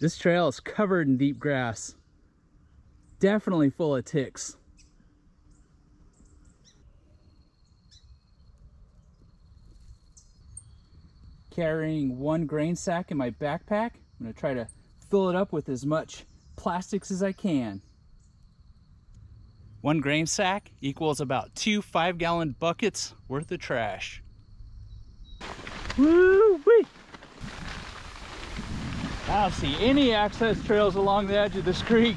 This trail is covered in deep grass. Definitely full of ticks. Carrying one grain sack in my backpack. I'm gonna try to fill it up with as much plastics as I can. One grain sack equals about 2 5-gallon buckets worth of trash. Woo-wee! I don't see any access trails along the edge of this creek.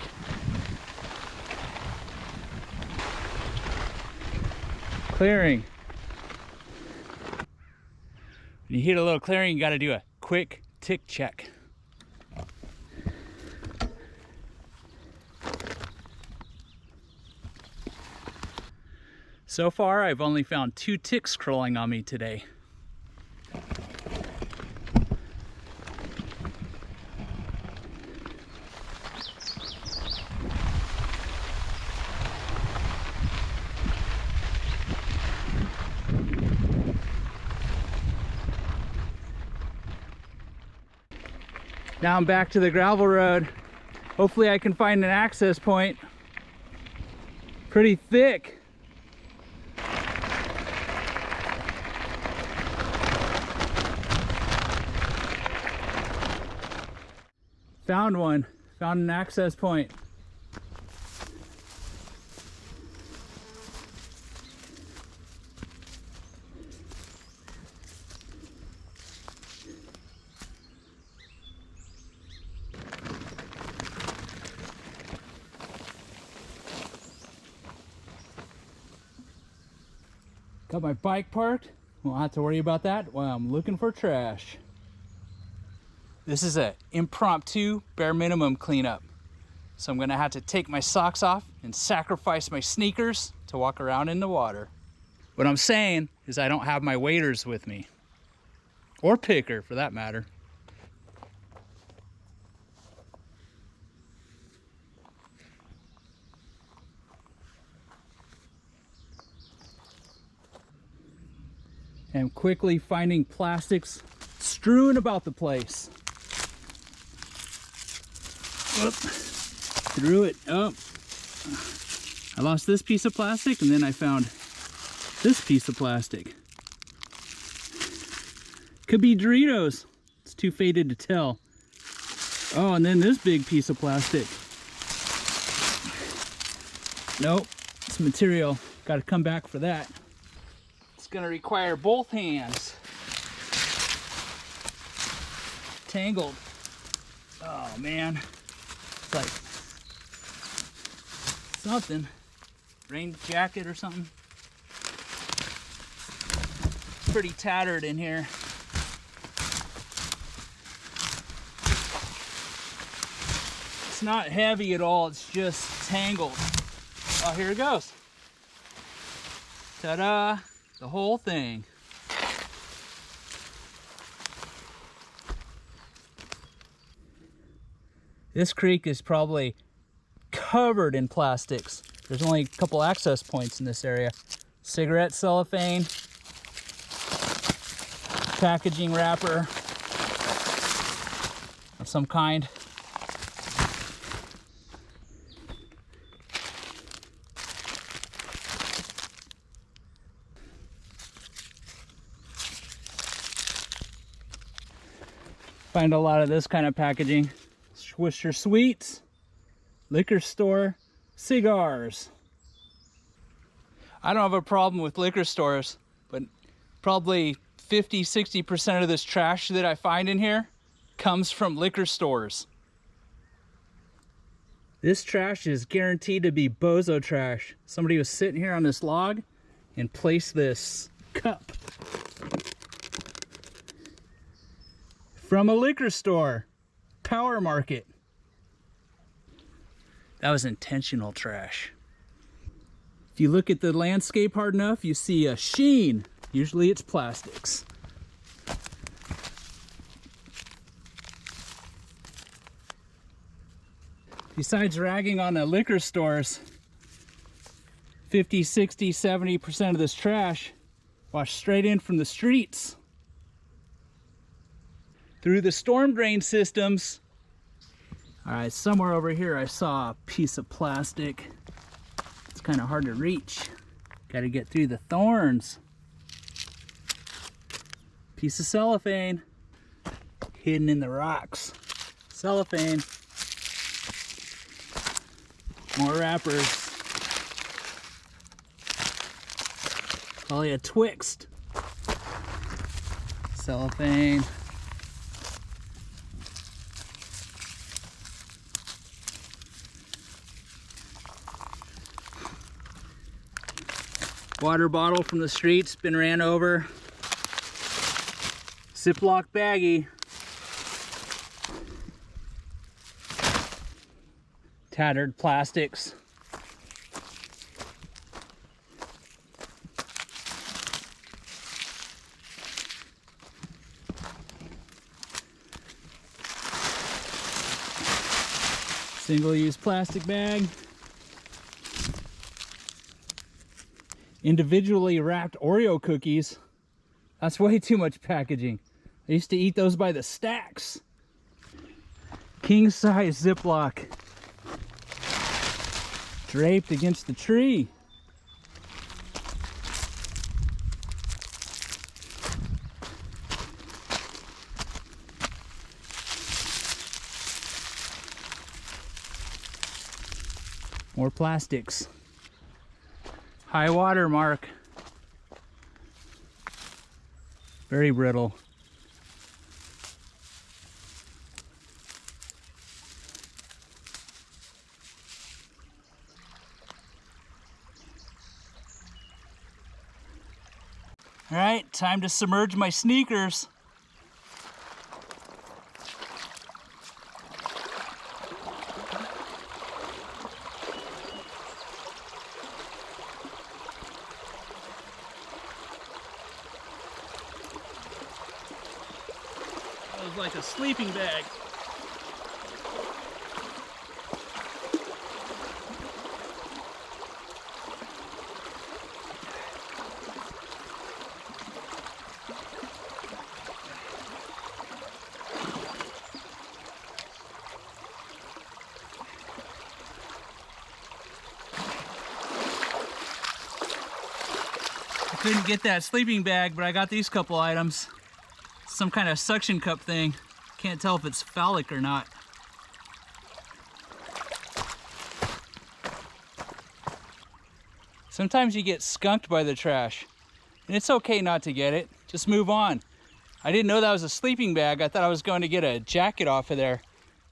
Clearing. When you hit a little clearing, you got to do a quick tick check. So far, I've only found 2 ticks crawling on me today. Now I'm back to the gravel road. Hopefully I can find an access point. Pretty thick. Found one. Found an access point. Got my bike parked. Won't have to worry about that while I'm looking for trash. This is an impromptu bare minimum cleanup. So I'm gonna have to take my socks off and sacrifice my sneakers to walk around in the water. What I'm saying is I don't have my waders with me. Or picker for that matter. And quickly finding plastics strewn about the place. Whoop. Threw it up. I lost this piece of plastic and then I found this piece of plastic. Could be Doritos. It's too faded to tell. Oh, and then this big piece of plastic. Nope, it's material. Got to come back for that. It's gonna require both hands. Tangled. Oh man. It's like something. Rain jacket or something. Pretty tattered in here. It's not heavy at all, it's just tangled. Oh, here it goes. Ta-da! The whole thing. This creek is probably covered in plastics. There's only a couple access points in this area. Cigarette cellophane, packaging wrapper of some kind. Find a lot of this kind of packaging. Swisher sweets, liquor store, cigars. I don't have a problem with liquor stores, but probably 50–60% of this trash that I find in here comes from liquor stores. This trash is guaranteed to be bozo trash. Somebody was sitting here on this log and placed this cup from a liquor store. Power market. That was intentional trash. If you look at the landscape hard enough, you see a sheen. Usually it's plastics. Besides ragging on the liquor stores, 50, 60, 70% of this trash washed straight in from the streets. Through the storm drain systems All right, somewhere over here I saw a piece of plastic. It's kind of hard to reach. Got to get through the thorns. Piece of cellophane hidden in the rocks. Cellophane. More wrappers. Probably a Twixt. Cellophane. Water bottle from the streets, been ran over. Ziploc baggie. Tattered plastics. Single-use plastic bag. Individually wrapped Oreo cookies. That's way too much packaging. I used to eat those by the stacks. King size Ziploc. Draped against the tree. More plastics. High water mark. Very brittle. All right, time to submerge my sneakers. That was like a sleeping bag. Couldn't get that sleeping bag, but I got these couple items. Some kind of suction cup thing. Can't tell if it's phallic or not. Sometimes you get skunked by the trash, and it's okay not to get it. Just move on. I didn't know that was a sleeping bag. I thought I was going to get a jacket off of there,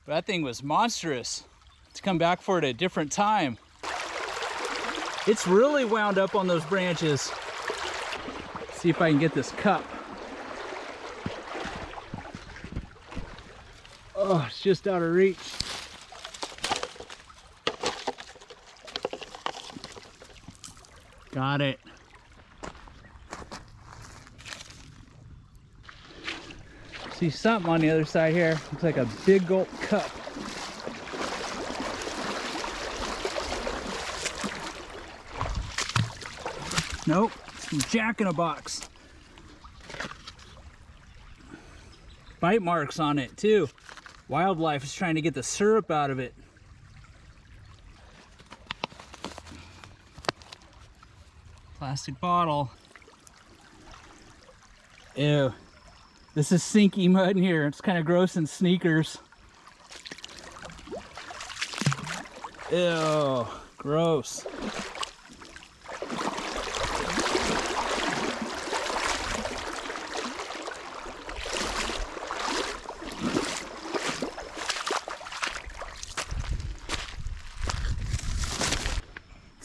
but that thing was monstrous. To come back for it at a different time. It's really wound up on those branches. See if I can get this cup. Oh, it's just out of reach. Got it. See something on the other side here. Looks like a big gulp cup. Nope. Jack in a box. Bite marks on it too. Wildlife is trying to get the syrup out of it. Plastic bottle. Ew. This is sinky mud in here. It's kind of gross in sneakers. Ew. Gross.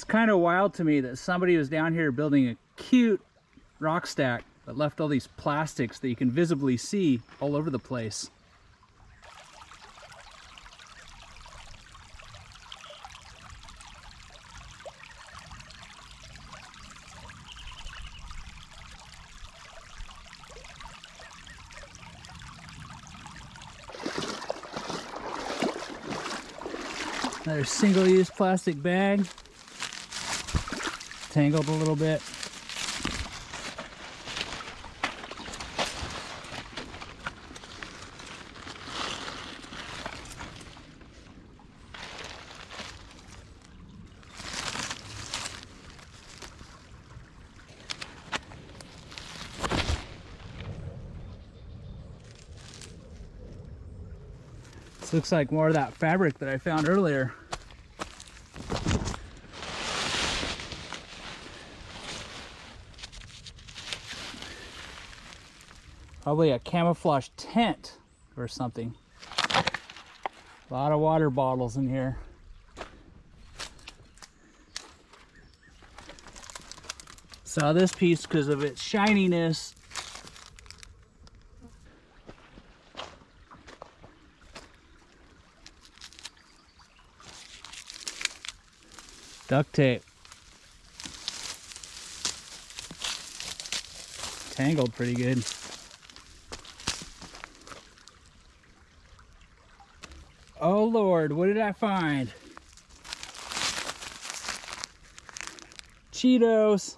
Kind of wild to me that somebody was down here building a cute rock stack but left all these plastics that you can visibly see all over the place. Another single-use plastic bag. Tangled a little bit. This looks like more of that fabric that I found earlier. Probably a camouflage tent or something. A lot of water bottles in here. Saw this piece because of its shininess. Duct tape. Tangled pretty good. Oh Lord, what did I find? Cheetos.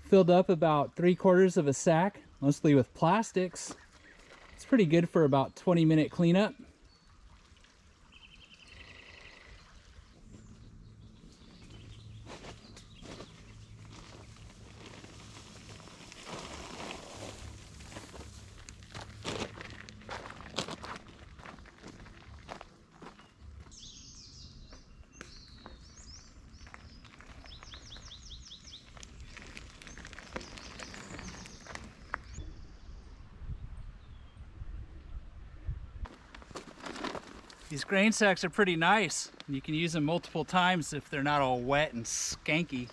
Filled up about 3/4 of a sack, mostly with plastics. It's pretty good for about 20-minute cleanup. These grain sacks are pretty nice. You can use them multiple times if they're not all wet and skanky.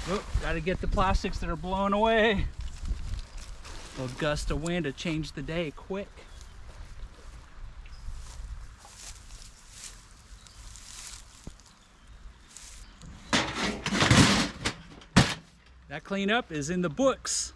Oh, gotta get the plastics that are blowing away. A little gust of wind to change the day quick. That cleanup is in the books.